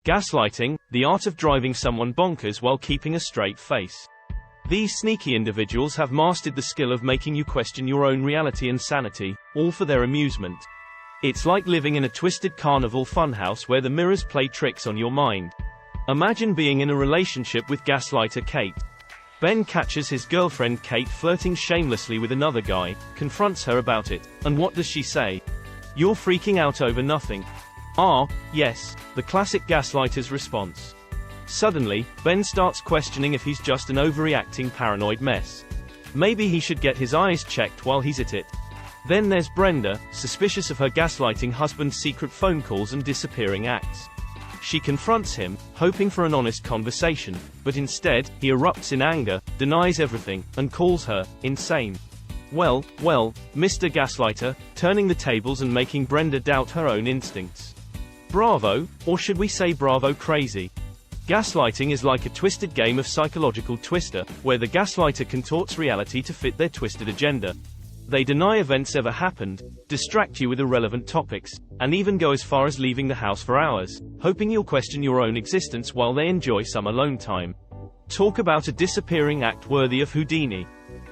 Gaslighting, the art of driving someone bonkers while keeping a straight face. These sneaky individuals have mastered the skill of making you question your own reality and sanity, all for their amusement. It's like living in a twisted carnival funhouse where the mirrors play tricks on your mind. Imagine being in a relationship with gaslighter Kate. Ben catches his girlfriend Kate flirting shamelessly with another guy, confronts her about it, and what does she say? "You're freaking out over nothing." "Ah, yes," the classic gaslighter's response. Suddenly, Ben starts questioning if he's just an overreacting paranoid mess. Maybe he should get his eyes checked while he's at it. Then there's Brenda, suspicious of her gaslighting husband's secret phone calls and disappearing acts. She confronts him, hoping for an honest conversation, but instead, he erupts in anger, denies everything, and calls her insane. Well, Mr. Gaslighter, turning the tables and making Brenda doubt her own instincts. Bravo, or should we say bravo crazy. Gaslighting is like a twisted game of psychological twister, where the gaslighter contorts reality to fit their twisted agenda. They deny events ever happened, distract you with irrelevant topics, and even go as far as leaving the house for hours, hoping you'll question your own existence while they enjoy some alone time. Talk about a disappearing act worthy of Houdini.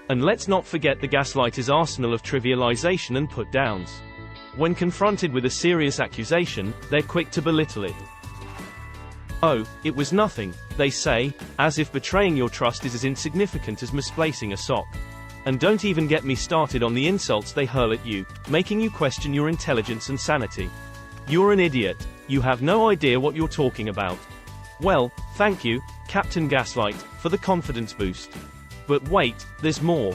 And let's not forget the gaslighter's arsenal of trivialization and put-downs. When confronted with a serious accusation, they're quick to belittle it. "Oh, it was nothing," they say, as if betraying your trust is as insignificant as misplacing a sock. And don't even get me started on the insults they hurl at you, making you question your intelligence and sanity. "You're an idiot. You have no idea what you're talking about." Well, thank you, Captain Gaslight, for the confidence boost. But wait, there's more.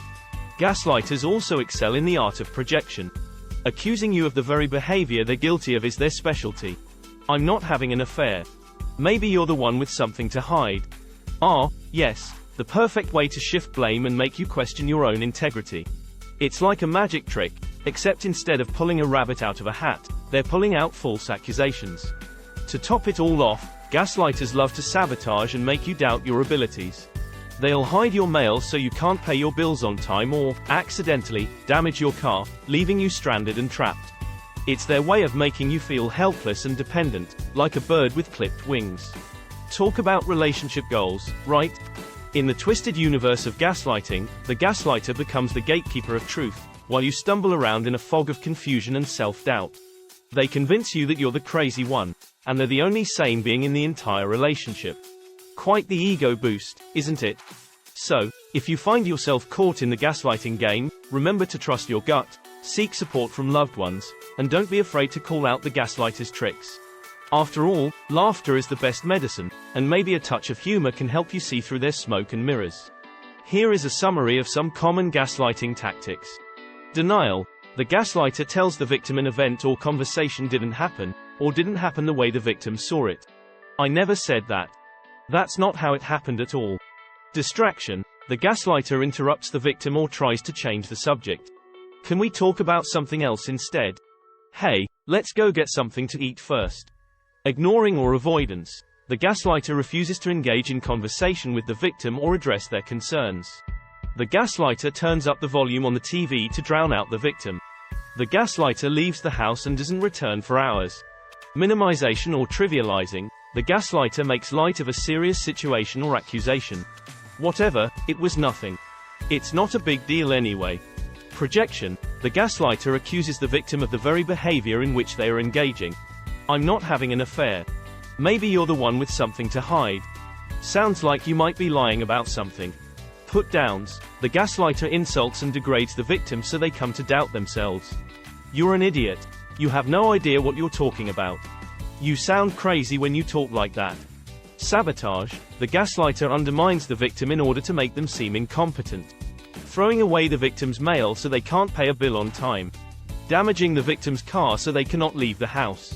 Gaslighters also excel in the art of projection. Accusing you of the very behavior they're guilty of is their specialty. "I'm not having an affair." Maybe you're the one with something to hide. Ah, yes, the perfect way to shift blame and make you question your own integrity. It's like a magic trick, except instead of pulling a rabbit out of a hat, they're pulling out false accusations. To top it all off, gaslighters love to sabotage and make you doubt your abilities. They'll hide your mail so you can't pay your bills on time or, accidentally, damage your car, leaving you stranded and trapped. It's their way of making you feel helpless and dependent, like a bird with clipped wings. Talk about relationship goals, right? In the twisted universe of gaslighting, the gaslighter becomes the gatekeeper of truth, while you stumble around in a fog of confusion and self-doubt. They convince you that you're the crazy one, and they're the only sane being in the entire relationship. Quite the ego boost, isn't it? So, if you find yourself caught in the gaslighting game, remember to trust your gut, seek support from loved ones, and don't be afraid to call out the gaslighter's tricks. After all, laughter is the best medicine, and maybe a touch of humor can help you see through their smoke and mirrors. Here is a summary of some common gaslighting tactics. Denial. The gaslighter tells the victim an event or conversation didn't happen, or didn't happen the way the victim saw it. "I never said that. That's not how it happened at all." Distraction. The gaslighter interrupts the victim or tries to change the subject. "Can we talk about something else instead? Hey, let's go get something to eat first." Ignoring or avoidance. The gaslighter refuses to engage in conversation with the victim or address their concerns. The gaslighter turns up the volume on the TV to drown out the victim. The gaslighter leaves the house and doesn't return for hours. Minimization or trivializing. The gaslighter makes light of a serious situation or accusation. Whatever, it was nothing. It's not a big deal anyway. Projection. The gaslighter accuses the victim of the very behavior in which they are engaging. "I'm not having an affair." Maybe you're the one with something to hide. Sounds like you might be lying about something. Put-downs. The gaslighter insults and degrades the victim so they come to doubt themselves. "You're an idiot. You have no idea what you're talking about. You sound crazy when you talk like that." Sabotage. The gaslighter undermines the victim in order to make them seem incompetent. Throwing away the victim's mail so they can't pay a bill on time. Damaging the victim's car so they cannot leave the house.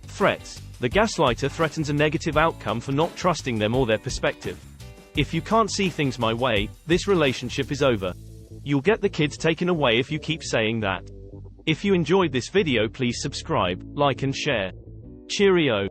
Threats. The gaslighter threatens a negative outcome for not trusting them or their perspective. "If you can't see things my way, this relationship is over. You'll get the kids taken away if you keep saying that." If you enjoyed this video, please subscribe, like and share. Cheerio.